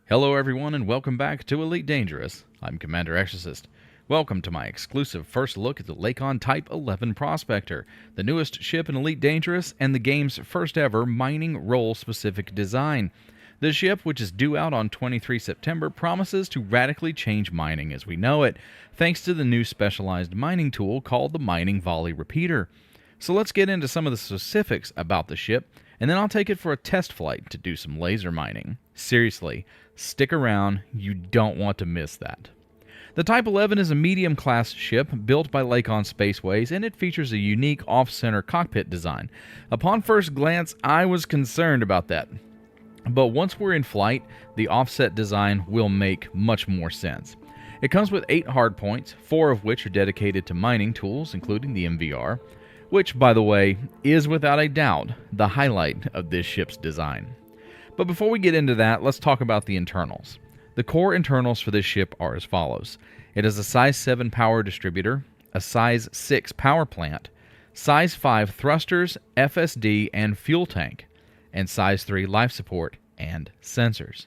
Hello everyone and welcome back to Elite Dangerous. I'm Commander Exorcist. Welcome to my exclusive first look at the Lakon Type-11 Prospector, the newest ship in Elite Dangerous and the game's first ever mining role-specific design. The ship, which is due out on 23 September, promises to radically change mining as we know it, thanks to the new specialized mining tool called the Mining Volley Repeater. So let's get into some of the specifics about the ship, and then I'll take it for a test flight to do some laser mining. Seriously, stick around, you don't want to miss that. The Type 11 is a medium-class ship built by Lakon Spaceways, and it features a unique off-center cockpit design. Upon first glance, I was concerned about that. But once we're in flight, the offset design will make much more sense. It comes with 8 hardpoints, 4 of which are dedicated to mining tools, including the MVR, which, by the way, is without a doubt the highlight of this ship's design. But before we get into that, let's talk about the internals. The core internals for this ship are as follows. It has a size 7 power distributor, a size 6 power plant, size 5 thrusters, FSD, and fuel tank, and size 3 life support and sensors.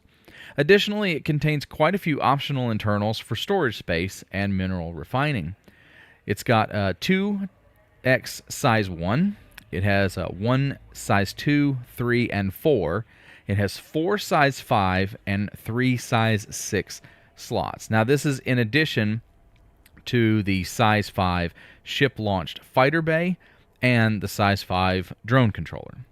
Additionally, it contains quite a few optional internals for storage space and mineral refining. It's got 2x size 1, it has 1 size 2, 3, and 4. It has 4 size 5 and 3 size 6 slots. Now this is in addition to the size 5 ship-launched fighter bay and the size 5 drone controller.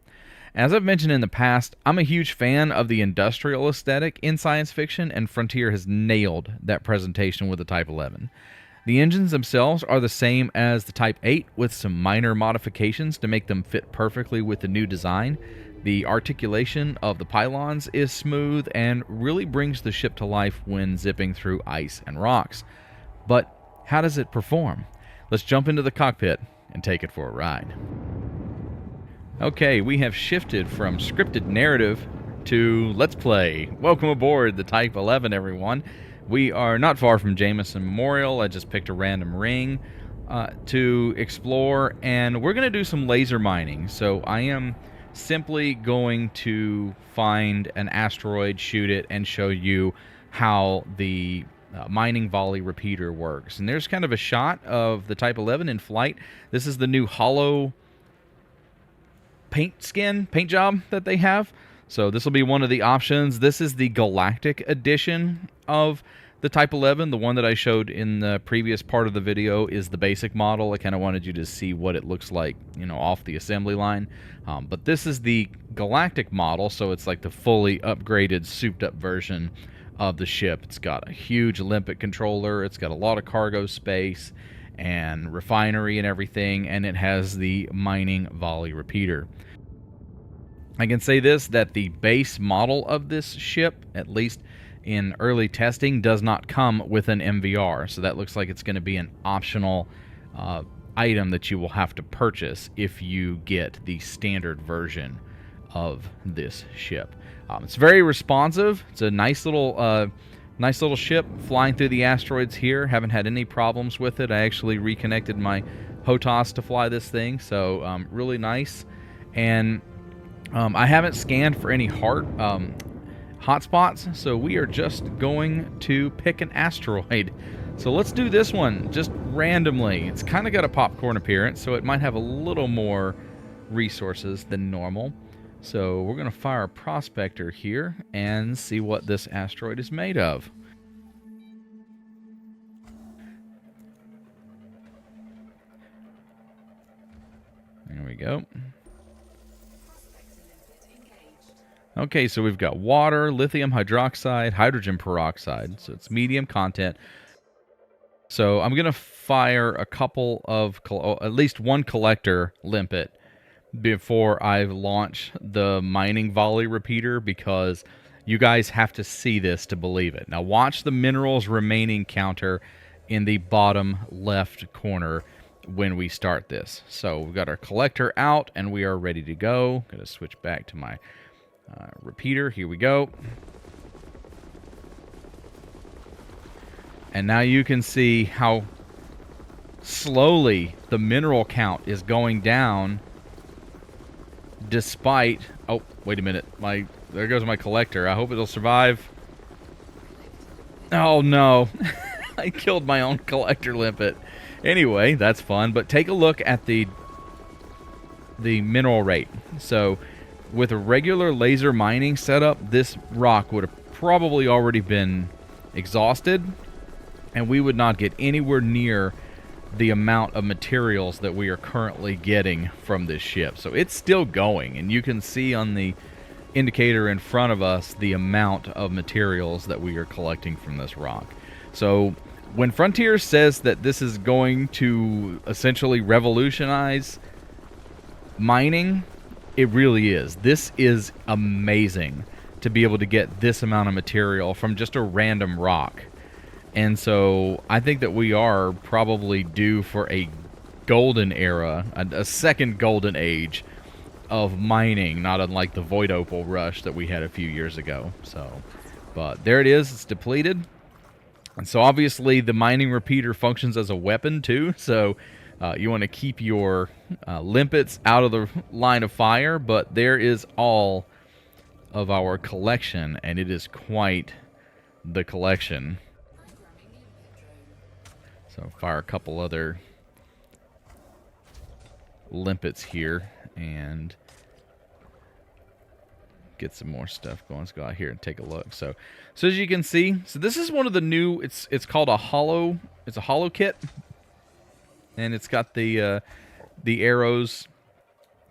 As I've mentioned in the past, I'm a huge fan of the industrial aesthetic in science fiction, and Frontier has nailed that presentation with the Type 11. The engines themselves are the same as the Type 8 with some minor modifications to make them fit perfectly with the new design. The articulation of the pylons is smooth and really brings the ship to life when zipping through ice and rocks. But how does it perform? Let's jump into the cockpit and take it for a ride. Okay, we have shifted from scripted narrative to Let's Play. Welcome aboard the Type 11, everyone. We are not far from Jameson Memorial. I just picked a random ring to explore, and we're going to do some laser mining. So I am simply going to find an asteroid, shoot it, and show you how the mining volley repeater works. And there's kind of a shot of the Type 11 in flight. This is the new hollow paint job that they have. So this will be one of the options. This is the Galactic edition of the Type 11. The one that I showed in the previous part of the video is the basic model. I kind of wanted you to see what it looks like, you know, off the assembly line. But this is the Galactic model, so it's like the fully upgraded, souped-up version of the ship. It's got a huge Olympic controller. It's got a lot of cargo space and refinery and everything, and it has the mining volley repeater. I can say this, that the base model of this ship, at least in early testing, does not come with an MVR, so that looks like it's going to be an optional item that you will have to purchase if you get the standard version of this ship. It's very responsive. It's a nice little ship flying through the asteroids here. Haven't had any problems with it. I actually reconnected my HOTAS to fly this thing, so really nice. And I haven't scanned for any hotspots, so we are just going to pick an asteroid. So let's do this one just randomly. It's kind of got a popcorn appearance, so it might have a little more resources than normal. So we're going to fire a prospector here and see what this asteroid is made of. There we go. Okay, so we've got water, lithium hydroxide, hydrogen peroxide, so it's medium content. So I'm going to fire a couple of, at least one collector limpet before I launch the mining volley repeater, because you guys have to see this to believe it. Now watch the minerals remaining counter in the bottom left corner when we start this. So we've got our collector out and we are ready to go. Going to switch back to my repeater. Here we go. And now you can see how slowly the mineral count is going down despite... Oh, wait a minute. There goes my collector. I hope it'll survive. Oh no, I killed my own collector limpet. Anyway, that's fun, but take a look at the mineral rate. So with a regular laser mining setup, this rock would have probably already been exhausted, and we would not get anywhere near the amount of materials that we are currently getting from this ship. So it's still going, and you can see on the indicator in front of us the amount of materials that we are collecting from this rock. So when Frontier says that this is going to essentially revolutionize mining, it really is. This is amazing to be able to get this amount of material from just a random rock. And so I think that we are probably due for a golden era, a second golden age of mining, not unlike the Void Opal rush that we had a few years ago. So, but there it is. It's depleted. And so obviously the mining repeater functions as a weapon too. So you want to keep your limpets out of the line of fire. But there is all of our collection, and it is quite the collection. So fire a couple other limpets here and get some more stuff going. Let's go out here and take a look. So as you can see, so this is one of the new, it's called a hollow, it's a hollow kit, and it's got the arrows,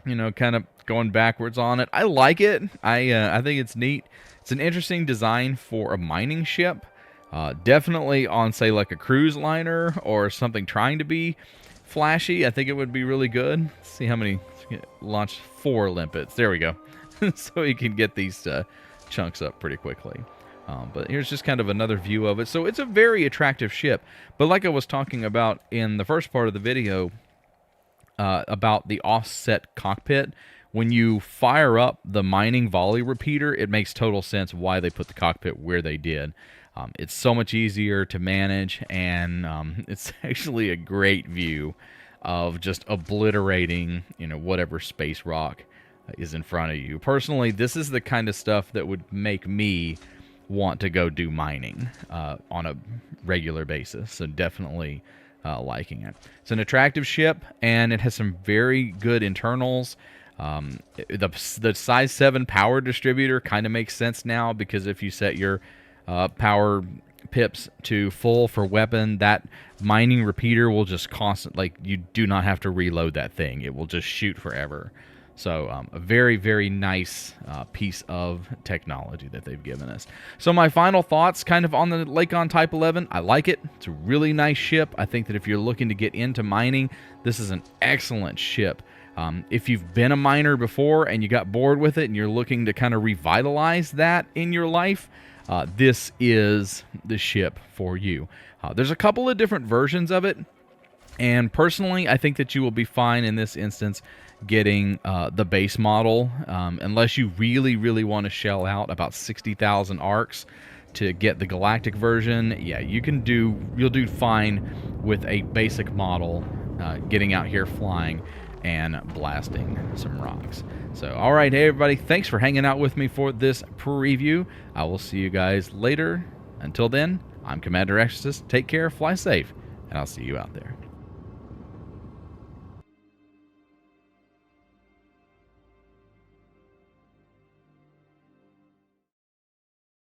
you know, kind of going backwards on it. I like it. I think it's neat. It's an interesting design for a mining ship. Definitely on, say, like a cruise liner or something trying to be flashy. I think it would be really good. Let's see how many. Launch 4 limpets. There we go. So you can get these chunks up pretty quickly. But here's just kind of another view of it. So it's a very attractive ship. But like I was talking about in the first part of the video about the offset cockpit, when you fire up the mining volley repeater, it makes total sense why they put the cockpit where they did. It's so much easier to manage, and it's actually a great view of just obliterating, you know, whatever space rock is in front of you. Personally, this is the kind of stuff that would make me want to go do mining on a regular basis. So definitely liking it. It's an attractive ship, and it has some very good internals. The size 7 power distributor kind of makes sense now, because if you set your power pips to full for weapon, that mining repeater will just like, you do not have to reload that thing. It will just shoot forever. So a very, very nice piece of technology that they've given us. So my final thoughts kind of on the Lakon Type-11. I like it. It's a really nice ship. I think that if you're looking to get into mining, this is an excellent ship. If you've been a miner before and you got bored with it and you're looking to kind of revitalize that in your life, this is the ship for you. There's a couple of different versions of it, and personally, I think that you will be fine in this instance getting the base model, unless you really, really want to shell out about 60,000 arcs to get the galactic version. Yeah, you'll do fine with a basic model, getting out here flying and blasting some rocks. So, all right, hey everybody, thanks for hanging out with me for this preview. I will see you guys later. Until then, I'm Commander Exorcist. Take care, fly safe, and I'll see you out there.